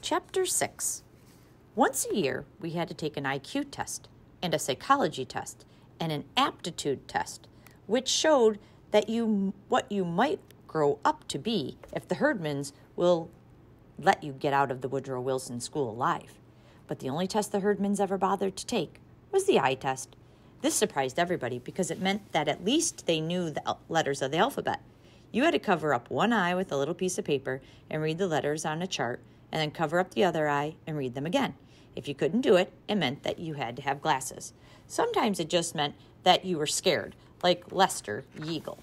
Chapter 6. Once a year, we had to take an IQ test and a psychology test and an aptitude test, which showed that what you might grow up to be if the Herdmans will let you get out of the Woodrow Wilson School alive. But the only test the Herdmans ever bothered to take was the eye test. This surprised everybody because it meant that at least they knew the letters of the alphabet. You had to cover up one eye with a little piece of paper and read the letters on a chart, and then cover up the other eye and read them again. If you couldn't do it, it meant that you had to have glasses. Sometimes it just meant that you were scared, like Lester Yeagle.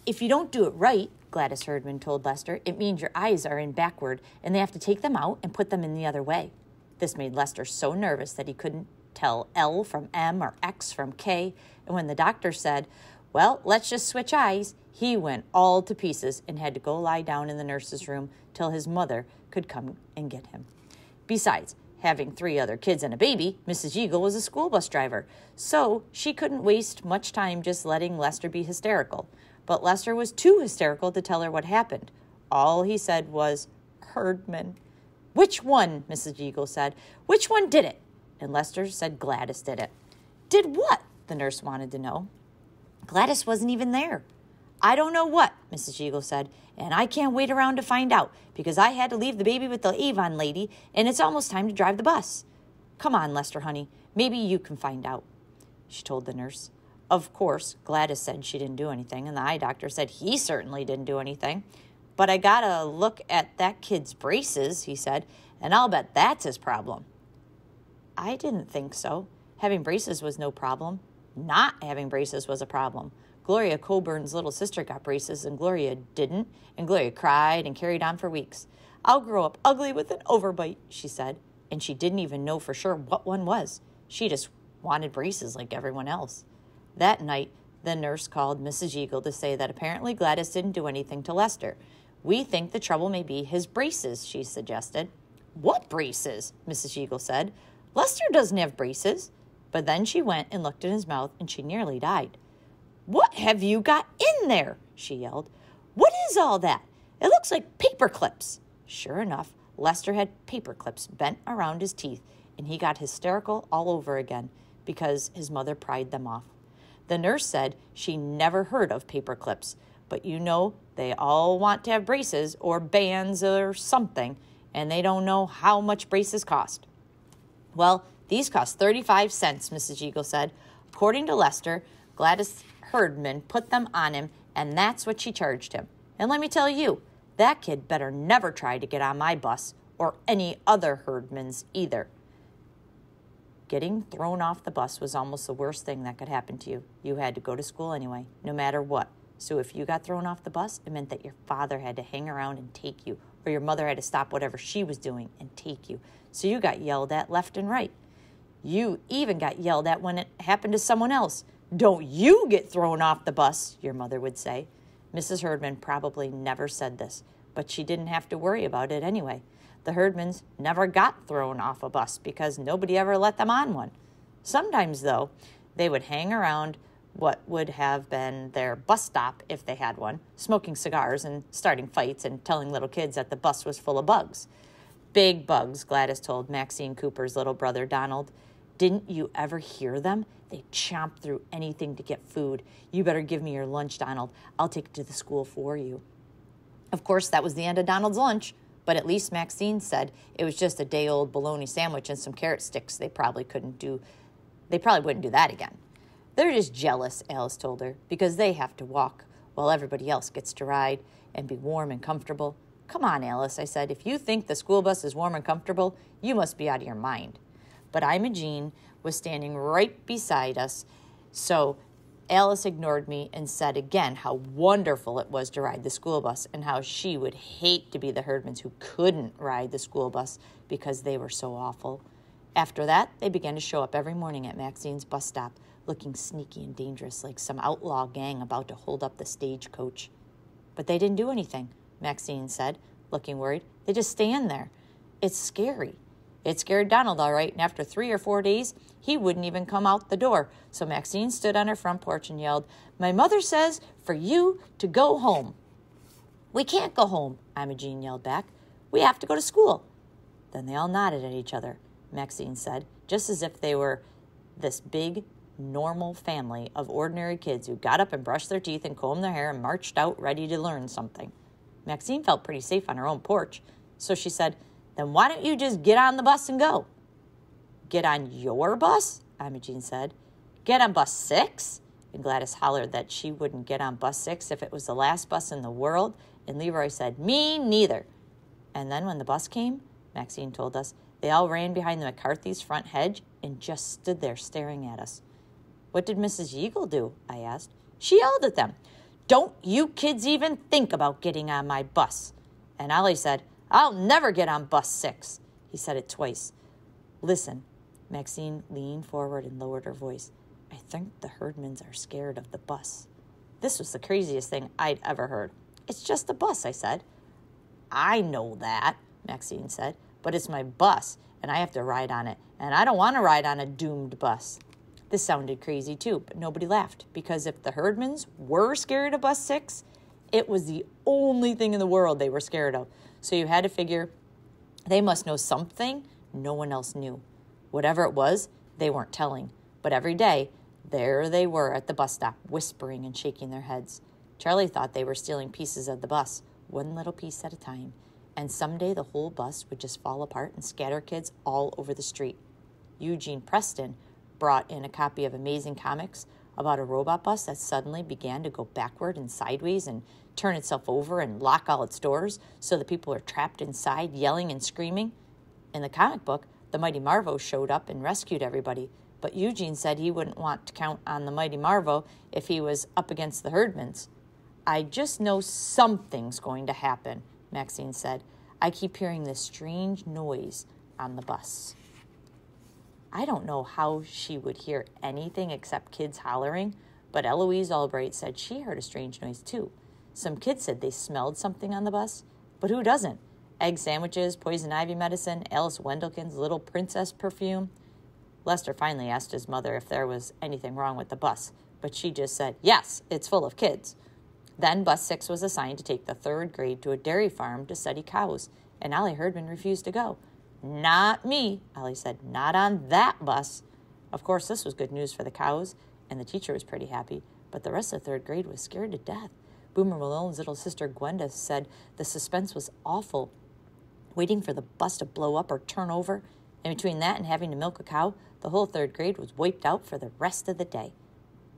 If you don't do it right, Gladys Herdman told Lester, it means your eyes are in backward and they have to take them out and put them in the other way. This made Lester so nervous that he couldn't tell L from M or X from K, and when the doctor said, well, let's just switch eyes, he went all to pieces and had to go lie down in the nurse's room till his mother could come and get him. Besides, having 3 other kids and a baby, Mrs. Yeagle was a school bus driver, so she couldn't waste much time just letting Lester be hysterical. But Lester was too hysterical to tell her what happened. All he said was, Herdman. Which one? Mrs. Yeagle said. Which one did it? And Lester said Gladys did it. Did what? The nurse wanted to know. Gladys wasn't even there. I don't know what, Mrs. Yeagle said, and I can't wait around to find out because I had to leave the baby with the Avon lady, and it's almost time to drive the bus. Come on, Lester, honey. Maybe you can find out, she told the nurse. Of course, Gladys said she didn't do anything, and the eye doctor said he certainly didn't do anything. But I gotta look at that kid's braces, he said, and I'll bet that's his problem. I didn't think so. Having braces was no problem. Not having braces was a problem. Gloria Coburn's little sister got braces, and Gloria didn't, and Gloria cried and carried on for weeks. I'll grow up ugly with an overbite, she said, and she didn't even know for sure what one was. She just wanted braces like everyone else. That night, the nurse called Mrs. Yeagle to say that apparently Gladys didn't do anything to Lester. We think the trouble may be his braces, she suggested. What braces? Mrs. Yeagle said. Lester doesn't have braces. But then she went and looked in his mouth, and she nearly died. What have you got in there? She yelled. What is all that? It looks like paper clips. Sure enough, Lester had paper clips bent around his teeth, and he got hysterical all over again because his mother pried them off. The nurse said she never heard of paper clips, but you know they all want to have braces or bands or something, and they don't know how much braces cost. Well, these cost 35 cents, Mrs. Yeagle said. According to Lester, Gladys Herdman put them on him, and that's what she charged him. And let me tell you, that kid better never try to get on my bus or any other Herdman's either. Getting thrown off the bus was almost the worst thing that could happen to you. You had to go to school anyway, no matter what. So if you got thrown off the bus, it meant that your father had to hang around and take you, or your mother had to stop whatever she was doing and take you. So you got yelled at left and right. You even got yelled at when it happened to someone else. Don't you get thrown off the bus, your mother would say. Mrs. Herdman probably never said this, but she didn't have to worry about it anyway. The Herdmans never got thrown off a bus because nobody ever let them on one. Sometimes, though, they would hang around what would have been their bus stop if they had one, smoking cigars and starting fights and telling little kids that the bus was full of bugs. Big bugs, Gladys told Maxine Cooper's little brother, Donald. Didn't you ever hear them? They chomp through anything to get food. You better give me your lunch, Donald. I'll take it to the school for you. Of course, that was the end of Donald's lunch, but at least Maxine said it was just a day-old bologna sandwich and some carrot sticks. They probably wouldn't do that again. They're just jealous, Alice told her, because they have to walk while everybody else gets to ride and be warm and comfortable. Come on, Alice, I said. If you think the school bus is warm and comfortable, you must be out of your mind. But Imogene was standing right beside us, so Alice ignored me and said again how wonderful it was to ride the school bus and how she would hate to be the Herdmans who couldn't ride the school bus because they were so awful. After that, they began to show up every morning at Maxine's bus stop, looking sneaky and dangerous like some outlaw gang about to hold up the stagecoach. But they didn't do anything, Maxine said, looking worried. They just stand there. It's scary. It scared Donald all right, and after 3 or 4 days, he wouldn't even come out the door. So Maxine stood on her front porch and yelled, "My mother says for you to go home." "We can't go home," Imogene yelled back. We have to go to school." Then they all nodded at each other, Maxine said, just as if they were this big, normal family of ordinary kids who got up and brushed their teeth and combed their hair and marched out ready to learn something. Maxine felt pretty safe on her own porch, so she said, "Then why don't you just get on the bus and go?" "Get on your bus?" Imogene said. "Get on bus 6? And Gladys hollered that she wouldn't get on bus 6 if it was the last bus in the world, and Leroy said, "Me neither." And then when the bus came, Maxine told us, they all ran behind the McCarthy's front hedge and just stood there staring at us. "What did Mrs. Yeagle do?" I asked. "She yelled at them, 'Don't you kids even think about getting on my bus.' And Ollie said, 'I'll never get on bus 6. He said it twice. "Listen," Maxine leaned forward and lowered her voice. "I think the Herdmans are scared of the bus." This was the craziest thing I'd ever heard. "It's just a bus," I said. "I know that," Maxine said, "but it's my bus, and I have to ride on it, and I don't want to ride on a doomed bus." This sounded crazy too, but nobody laughed, because if the Herdmans were scared of bus 6, it was the only thing in the world they were scared of. So you had to figure they must know something no one else knew. Whatever it was, they weren't telling. But every day, there they were at the bus stop, whispering and shaking their heads. Charlie thought they were stealing pieces of the bus, one little piece at a time. And someday the whole bus would just fall apart and scatter kids all over the street. Eugene Preston brought in a copy of Amazing Comics about a robot bus that suddenly began to go backward and sideways and turn itself over and lock all its doors so the people are trapped inside yelling and screaming. In the comic book, the Mighty Marvo showed up and rescued everybody, but Eugene said he wouldn't want to count on the Mighty Marvo if he was up against the Herdmans. "I just know something's going to happen," Maxine said. "I keep hearing this strange noise on the bus." I don't know how she would hear anything except kids hollering, but Eloise Albright said she heard a strange noise too. Some kids said they smelled something on the bus, but who doesn't? Egg sandwiches, poison ivy medicine, Alice Wendelkin's Little Princess perfume. Lester finally asked his mother if there was anything wrong with the bus, but she just said, "Yes, it's full of kids." Then bus 6 was assigned to take the 3rd grade to a dairy farm to study cows, and Ollie Herdman refused to go. "Not me," Ollie said, "not on that bus." Of course, this was good news for the cows, and the teacher was pretty happy, but the rest of 3rd grade was scared to death. Boomer Malone's little sister Gwenda said the suspense was awful, waiting for the bus to blow up or turn over, and between that and having to milk a cow, the whole 3rd grade was wiped out for the rest of the day.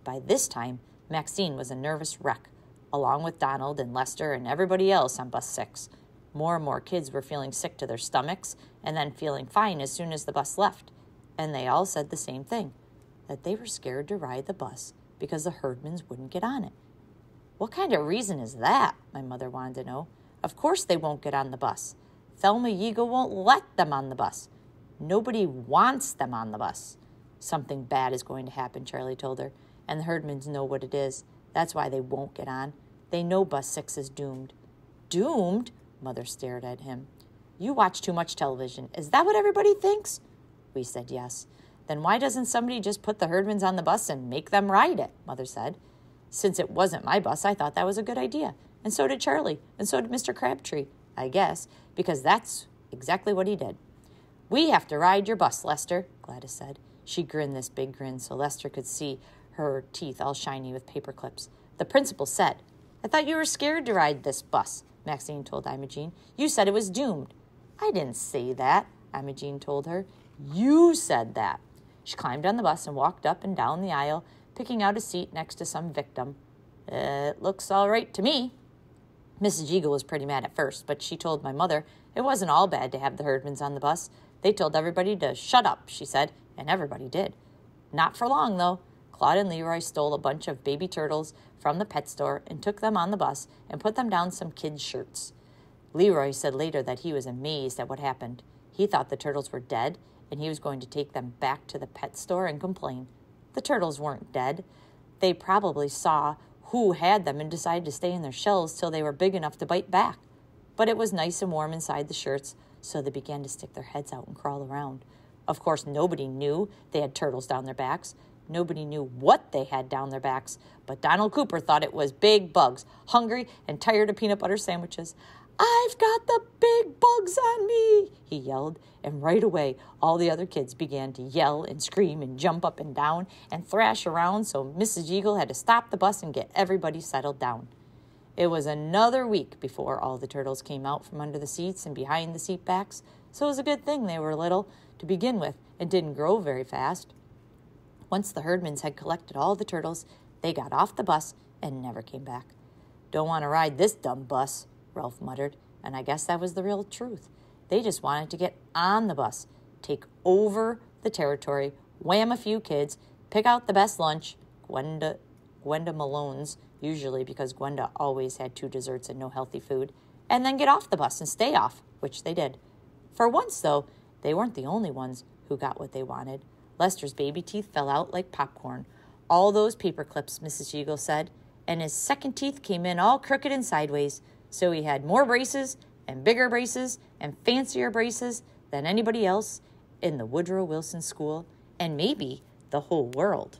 By this time, Maxine was a nervous wreck, along with Donald and Lester and everybody else on bus 6. More and more kids were feeling sick to their stomachs and then feeling fine as soon as the bus left. And they all said the same thing, that they were scared to ride the bus because the Herdmans wouldn't get on it. "What kind of reason is that?" my mother wanted to know. "Of course they won't get on the bus. Thelma Yeagle won't let them on the bus. Nobody wants them on the bus." "Something bad is going to happen," Charlie told her, "and the Herdmans know what it is. That's why they won't get on. They know bus 6 is doomed." "Doomed?" Mother stared at him. "You watch too much television. Is that what everybody thinks?" We said yes. "Then why doesn't somebody just put the Herdmans on the bus and make them ride it?" Mother said. "Since it wasn't my bus, I thought that was a good idea. And so did Charlie. And so did Mr. Crabtree, I guess, because that's exactly what he did." "We have to ride your bus, Lester," Gladys said. She grinned this big grin so Lester could see her teeth all shiny with paper clips. "The principal said." "I thought you were scared to ride this bus," Maxine told Imogene. "You said it was doomed." "I didn't say that," Imogene told her. "You said that." She climbed on the bus and walked up and down the aisle, picking out a seat next to some victim. "It looks all right to me." Mrs. Yeagle was pretty mad at first, but she told my mother it wasn't all bad to have the Herdmans on the bus. They told everybody to shut up, she said, and everybody did. Not for long, though. Claude and Leroy stole a bunch of baby turtles from the pet store and took them on the bus and put them down some kids' shirts. Leroy said later that he was amazed at what happened. He thought the turtles were dead, and he was going to take them back to the pet store and complain. The turtles weren't dead. They probably saw who had them and decided to stay in their shells till they were big enough to bite back. But it was nice and warm inside the shirts, so they began to stick their heads out and crawl around. Of course, nobody knew they had turtles down their backs. Nobody knew what they had down their backs, but Donald Cooper thought it was big bugs, hungry and tired of peanut butter sandwiches. "I've got the big bug Dogs on me, he yelled, and right away all the other kids began to yell and scream and jump up and down and thrash around, so Mrs. Eagle had to stop the bus and get everybody settled down. It was another week before all the turtles came out from under the seats and behind the seat backs, so it was a good thing they were little to begin with and didn't grow very fast. Once the herdmans had collected all the turtles, they got off the bus and never came back. Don't want to ride this dumb bus, Ralph muttered, and I guess that was the real truth. They just wanted to get on the bus, take over the territory, wham a few kids, pick out the best lunch, Gwenda Malone's, usually because Gwenda always had 2 desserts and no healthy food, and then get off the bus and stay off, which they did. For once, though, they weren't the only ones who got what they wanted. Lester's baby teeth fell out like popcorn. All those paper clips, Mrs. Eagle said, and his second teeth came in all crooked and sideways, so he had more braces and bigger braces and fancier braces than anybody else in the Woodrow Wilson School, and maybe the whole world.